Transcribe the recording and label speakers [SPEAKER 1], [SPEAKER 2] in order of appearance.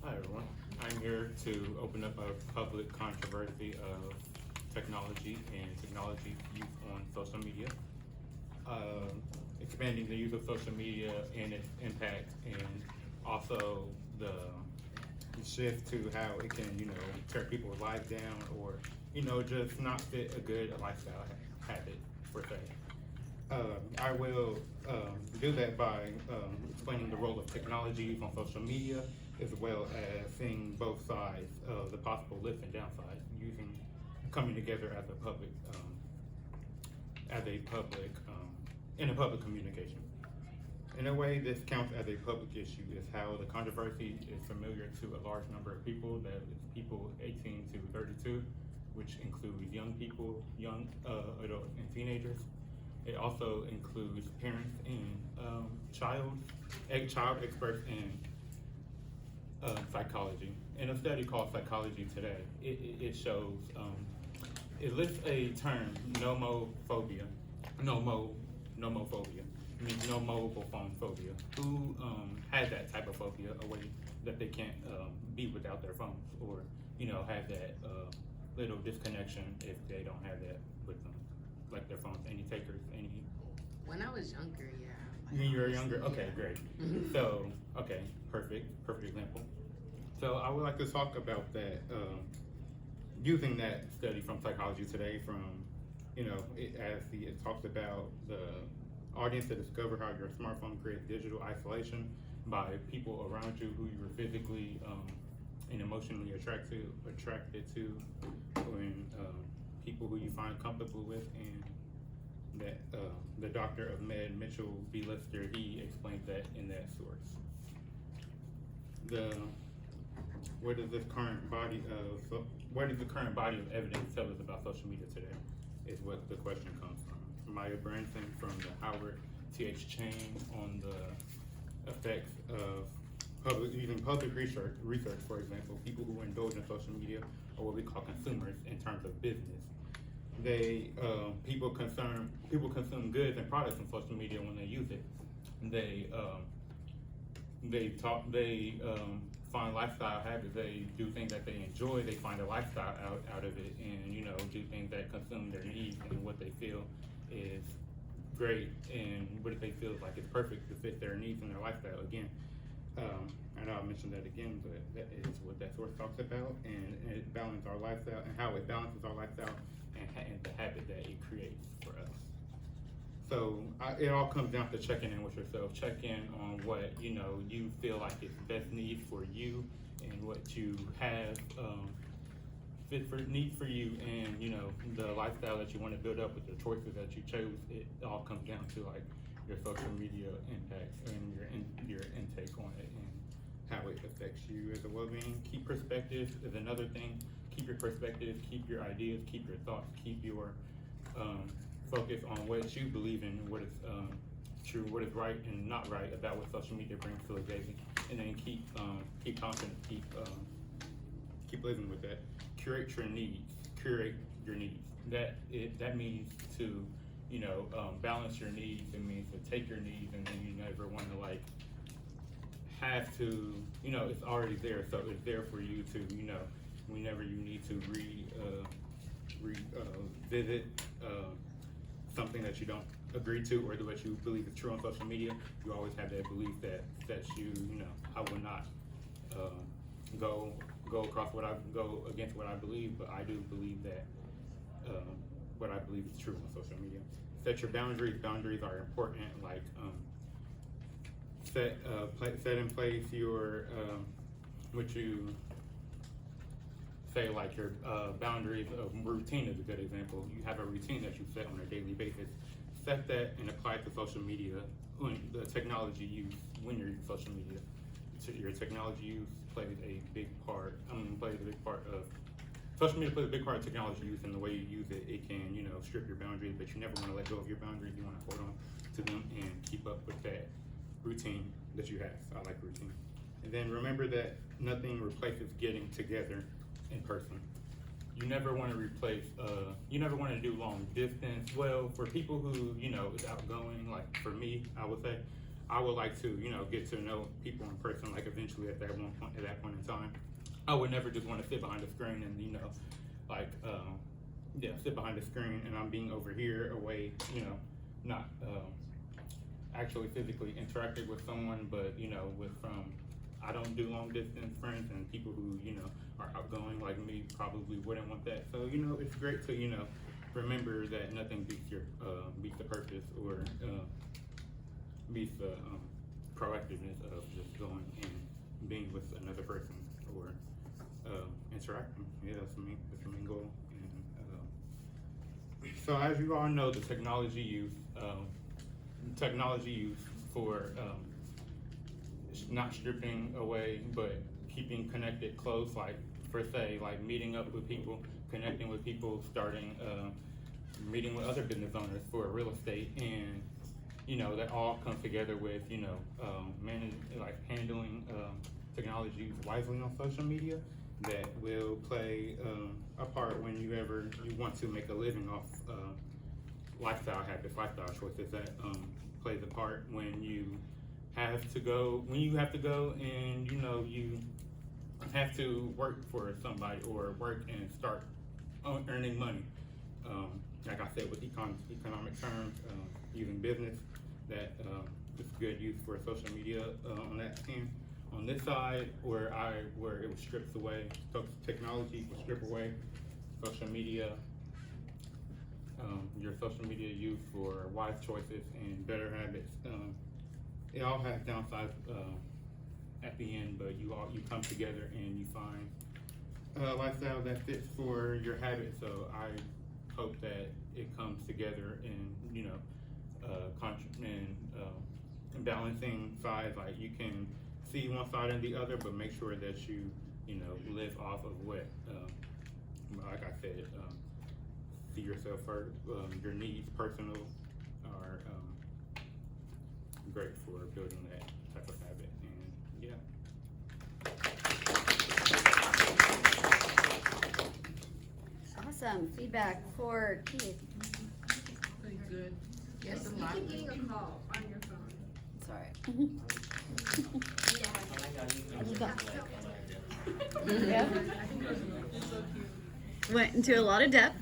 [SPEAKER 1] Hi everyone. I'm here to open up a public controversy of technology and technology use on social media, expanding the use of social media and its impact, and also the shift to how it can, tear people's lives down, or, just not fit a good lifestyle habit per se. I will do that by explaining the role of technology on social media, as well as seeing both sides of the possible lifts and downsides, coming together as in a public communication. In a way, this counts as a public issue, is how the controversy is familiar to a large number of people, that is people 18 to 32, which includes young people, young adults and teenagers. It also includes parents and child experts in psychology. In a study called Psychology Today, it shows, it lists a term, nomophobia, means no mobile phone phobia. Who has that type of phobia, a way that they can't be without their phones, or have that little disconnection if they don't have that with them, like their phones. Any takers? Any?
[SPEAKER 2] When I was younger, yeah.
[SPEAKER 1] When you were younger?
[SPEAKER 2] Yeah.
[SPEAKER 1] Okay, great. So, okay, perfect example. So I would like to talk about that, using that study from Psychology Today, from, it talks about the audience to discover how your smartphone creates digital isolation by people around you who you were physically and emotionally attracted to, and people who you find comfortable with, and that the doctor of med, Mitchell B. Lister, he explains that in that source. What does the current body of evidence tell us about social media today? Is what the question comes from. Maya Branson from the Howard T.H. Chain on the effects of using public research, for example. People who indulge in social media are what we call consumers in terms of business. People consume goods and products on social media when they use it. They find lifestyle habits. They do things that they enjoy. They find a lifestyle out of it, and do things that consume their needs and what they feel is great, and what they feel like it's perfect to fit their needs and their lifestyle. Again, I know I mentioned that again, but that is what that source talks about, and it balances our lifestyle, and how it balances our lifestyle, and the habit that it creates for us. So it all comes down to checking in with yourself. Check in on what you feel like is best need for you, and what you have need for you, and the lifestyle that you want to build up with the choices that you chose. It all comes down to like your social media impact and your intake on it, and how it affects you as a well-being. Keep perspective is another thing. Keep your perspective, keep your ideas, keep your thoughts, keep your focus on what you believe in, what is true, what is right and not right about what social media brings to a daily, and then keep confident, keep living with that. Curate your needs. That means to balance your needs. It means to take your needs, and then you never want to have to, it's already there, so it's there for you to, whenever you need to revisit something that you don't agree to, or what you believe is true on social media. You always have that belief that you, I will not go against what I believe, but I do believe that what I believe is true on social media. Set your boundaries. Boundaries are important. Like set in place your what you say, like your boundaries of routine is a good example. You have a routine that you set on a daily basis. Set that and apply it to social media, the technology use when you're using social media. Your technology use plays a big part of social media plays a big part of technology use, and the way you use it, it can, strip your boundaries, but you never want to let go of your boundaries. You want to hold on to them and keep up with that routine that you have. I like routine. And then remember that nothing replaces getting together in person. You never want to replace, you never want to do long distance. Well, for people who, is outgoing, like for me, I would say, I would like to, you know, get to know people in person, like eventually at that point in time. I would never just want to sit behind a screen and, you know, like, sit behind a screen and I'm being over here away, you know, not actually physically interacting with someone, but, you know, I don't do long distance friends, and people who, you know, are outgoing like me probably wouldn't want that. So, you know, it's great to, you know, remember that nothing beats the purpose or beats the proactiveness of just going and being with another person or interacting. Yeah, that's the main goal. And so as you all know, the technology use for not stripping away, but keeping connected close, like per se, like meeting up with people, connecting with people, starting meeting with other business owners for real estate, and you know, that all comes together with, you know, handling technology wisely on social media that will play a part when you want to make a living off lifestyle habits, lifestyle choices. That plays a part when you have to go and, you know, you have to work for somebody or work and start earning money. Like I said, with economic terms, using business, that is good use for social media on that end. On this side, where it was stripped away, technology will strip away social media, your social media use for wise choices and better habits. It all has downsides at the end, but you come together and you find a lifestyle that fits for your habits. So I hope that it comes together and, you know, balancing sides. Like, you can see one side and the other, but make sure that you know, live off of what, like I said, see yourself first. Your needs, personal, are great for building that type of habit. And yeah.
[SPEAKER 3] Awesome feedback for Keith.
[SPEAKER 2] Pretty good. Yes, a
[SPEAKER 4] You
[SPEAKER 2] lot.
[SPEAKER 4] keep getting a call on your phone.
[SPEAKER 3] It's all right.
[SPEAKER 4] Yeah.
[SPEAKER 3] Went into a lot of depth.